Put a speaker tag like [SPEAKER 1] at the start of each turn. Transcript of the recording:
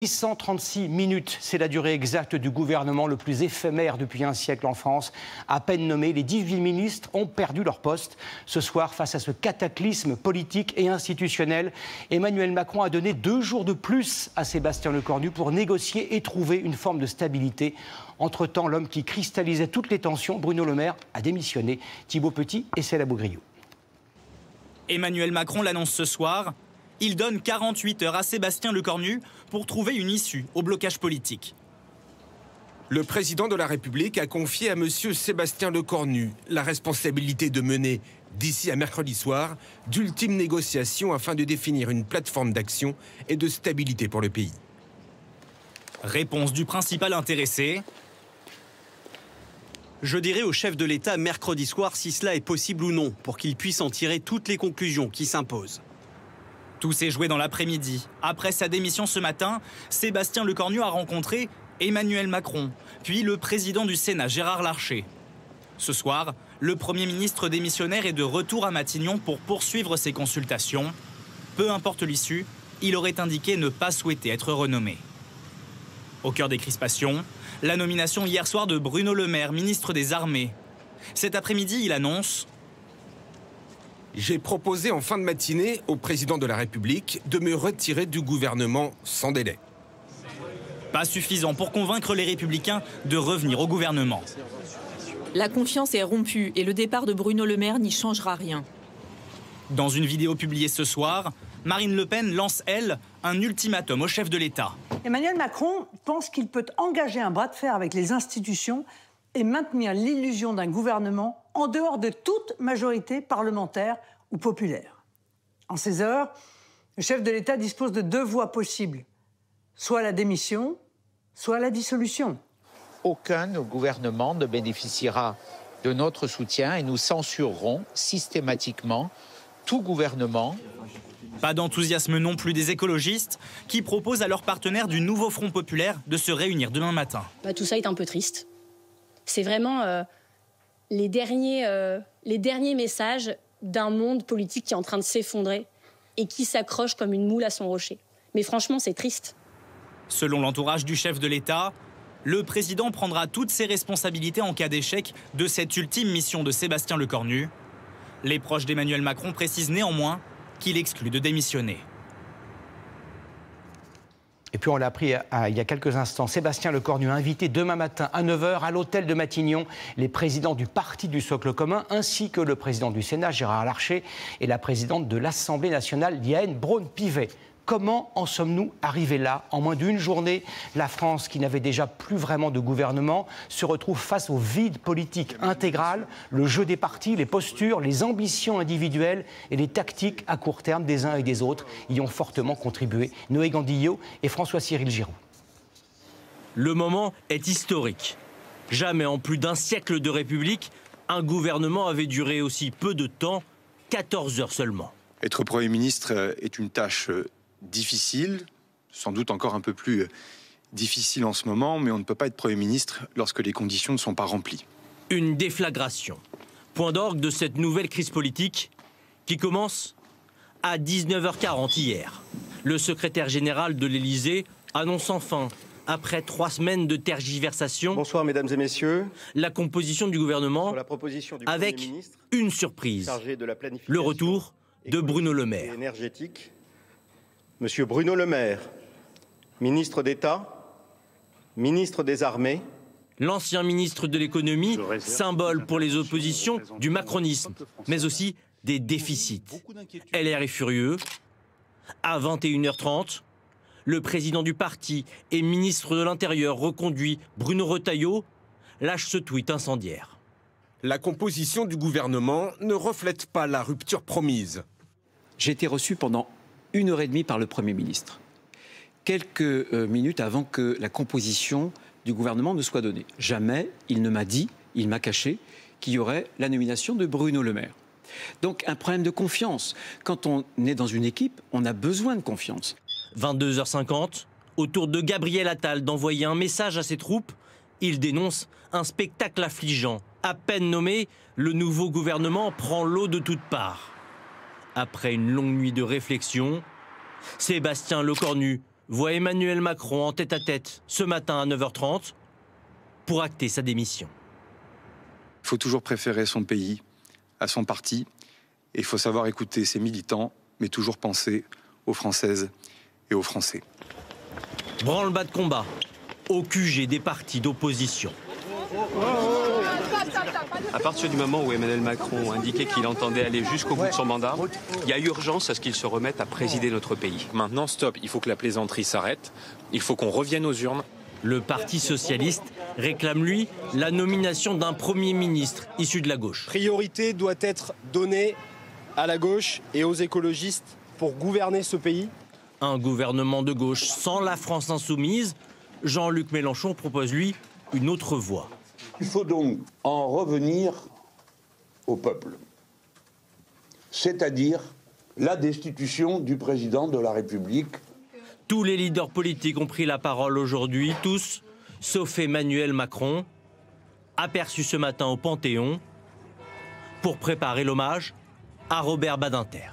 [SPEAKER 1] 636 minutes, c'est la durée exacte du gouvernement le plus éphémère depuis un siècle en France. À peine nommés, les 18 ministres ont perdu leur poste. Ce soir, face à ce cataclysme politique et institutionnel, Emmanuel Macron a donné 2 jours de plus à Sébastien Lecornu pour négocier et trouver une forme de stabilité. Entre-temps, l'homme qui cristallisait toutes les tensions, Bruno Le Maire, a démissionné. Thibaut Petit et Céla Beaugriou.
[SPEAKER 2] Emmanuel Macron l'annonce ce soir. Il donne 48 heures à Sébastien Lecornu pour trouver une issue au blocage politique.
[SPEAKER 3] Le président de la République a confié à M. Sébastien Lecornu la responsabilité de mener, d'ici à mercredi soir, d'ultimes négociations afin de définir une plateforme d'action et de stabilité pour le pays.
[SPEAKER 2] Réponse du principal intéressé.
[SPEAKER 4] Je dirai au chef de l'État mercredi soir si cela est possible ou non, pour qu'il puisse en tirer toutes les conclusions qui s'imposent.
[SPEAKER 2] Tout s'est joué dans l'après-midi. Après sa démission ce matin, Sébastien Lecornu a rencontré Emmanuel Macron, puis le président du Sénat, Gérard Larcher. Ce soir, le Premier ministre démissionnaire est de retour à Matignon pour poursuivre ses consultations. Peu importe l'issue, il aurait indiqué ne pas souhaiter être renommé. Au cœur des crispations, la nomination hier soir de Bruno Le Maire, ministre des Armées. Cet après-midi, il annonce:
[SPEAKER 3] j'ai proposé en fin de matinée au président de la République de me retirer du gouvernement sans délai.
[SPEAKER 2] Pas suffisant pour convaincre les Républicains de revenir au gouvernement.
[SPEAKER 5] La confiance est rompue et le départ de Bruno Le Maire n'y changera rien.
[SPEAKER 2] Dans une vidéo publiée ce soir, Marine Le Pen lance, elle, un ultimatum au chef de l'État.
[SPEAKER 6] Emmanuel Macron pense qu'il peut engager un bras de fer avec les institutions et maintenir l'illusion d'un gouvernement en dehors de toute majorité parlementaire ou populaire. En ces heures, le chef de l'État dispose de 2 voies possibles, soit la démission, soit la dissolution.
[SPEAKER 7] Aucun gouvernement ne bénéficiera de notre soutien et nous censurerons systématiquement tout gouvernement.
[SPEAKER 2] Pas d'enthousiasme non plus des écologistes qui proposent à leurs partenaires du nouveau Front populaire de se réunir demain matin.
[SPEAKER 8] Tout ça est un peu triste. C'est vraiment les derniers messages d'un monde politique qui est en train de s'effondrer et qui s'accroche comme une moule à son rocher. Mais franchement, c'est triste.
[SPEAKER 2] Selon l'entourage du chef de l'État, le président prendra toutes ses responsabilités en cas d'échec de cette ultime mission de Sébastien Lecornu. Les proches d'Emmanuel Macron précisent néanmoins qu'il exclut de démissionner.
[SPEAKER 1] Et puis on l'a appris il y a quelques instants, Sébastien Lecornu a invité demain matin à 9 h à l'hôtel de Matignon les présidents du Parti du Socle commun ainsi que le président du Sénat, Gérard Larcher, et la présidente de l'Assemblée nationale, Yaël Braun-Pivet. Comment en sommes-nous arrivés là? En moins d'une journée, la France, qui n'avait déjà plus vraiment de gouvernement, se retrouve face au vide politique intégral, le jeu des partis, les postures, les ambitions individuelles et les tactiques à court terme des uns et des autres y ont fortement contribué. Noé Gandillot et François-Cyril Giroud.
[SPEAKER 9] Le moment est historique. Jamais en plus d'un siècle de République, un gouvernement avait duré aussi peu de temps, 14 heures seulement.
[SPEAKER 10] Être Premier ministre est une tâche difficile, sans doute encore un peu plus difficile en ce moment, mais on ne peut pas être Premier ministre lorsque les conditions ne sont pas remplies.
[SPEAKER 9] Une déflagration. Point d'orgue de cette nouvelle crise politique qui commence à 19h40 hier. Le secrétaire général de l'Élysée annonce enfin, après 3 semaines de tergiversation,
[SPEAKER 11] bonsoir mesdames et messieurs,
[SPEAKER 9] la composition du gouvernement avec une surprise, le retour de Bruno Le Maire.
[SPEAKER 11] Monsieur Bruno Le Maire, ministre d'État, ministre des Armées.
[SPEAKER 9] L'ancien ministre de l'économie, symbole pour les oppositions du macronisme, mais aussi des déficits. LR est furieux. À 21h30, le président du parti et ministre de l'Intérieur reconduit, Bruno Retailleau, lâche ce tweet incendiaire.
[SPEAKER 3] La composition du gouvernement ne reflète pas la rupture promise.
[SPEAKER 12] J'ai été reçu pendant 1h30 par le Premier ministre, quelques minutes avant que la composition du gouvernement ne soit donnée. Jamais il ne m'a dit, il m'a caché, qu'il y aurait la nomination de Bruno Le Maire. Donc un problème de confiance. Quand on est dans une équipe, on a besoin de confiance.
[SPEAKER 9] 22h50, au tour de Gabriel Attal d'envoyer un message à ses troupes, il dénonce un spectacle affligeant. À peine nommé, le nouveau gouvernement prend l'eau de toutes parts. Après une longue nuit de réflexion, Sébastien Lecornu voit Emmanuel Macron en tête-à-tête ce matin à 9h30 pour acter sa démission.
[SPEAKER 10] Il faut toujours préférer son pays à son parti. Et il faut savoir écouter ses militants, mais toujours penser aux Françaises et aux Français.
[SPEAKER 9] Branle-bas de combat au QG des partis d'opposition.
[SPEAKER 13] À partir du moment où Emmanuel Macron indiquait qu'il entendait aller jusqu'au bout de son mandat, il y a urgence à ce qu'il se remette à présider notre pays.
[SPEAKER 14] Maintenant, stop, il faut que la plaisanterie s'arrête, il faut qu'on revienne aux urnes.
[SPEAKER 9] Le Parti socialiste réclame, lui, la nomination d'un Premier ministre issu de la gauche.
[SPEAKER 15] Priorité doit être donnée à la gauche et aux écologistes pour gouverner ce pays.
[SPEAKER 9] Un gouvernement de gauche sans la France insoumise. Jean-Luc Mélenchon propose, lui, une autre voie.
[SPEAKER 16] Il faut donc en revenir au peuple, c'est-à-dire la destitution du président de la République.
[SPEAKER 9] Tous les leaders politiques ont pris la parole aujourd'hui, tous, sauf Emmanuel Macron, aperçu ce matin au Panthéon, pour préparer l'hommage à Robert Badinter.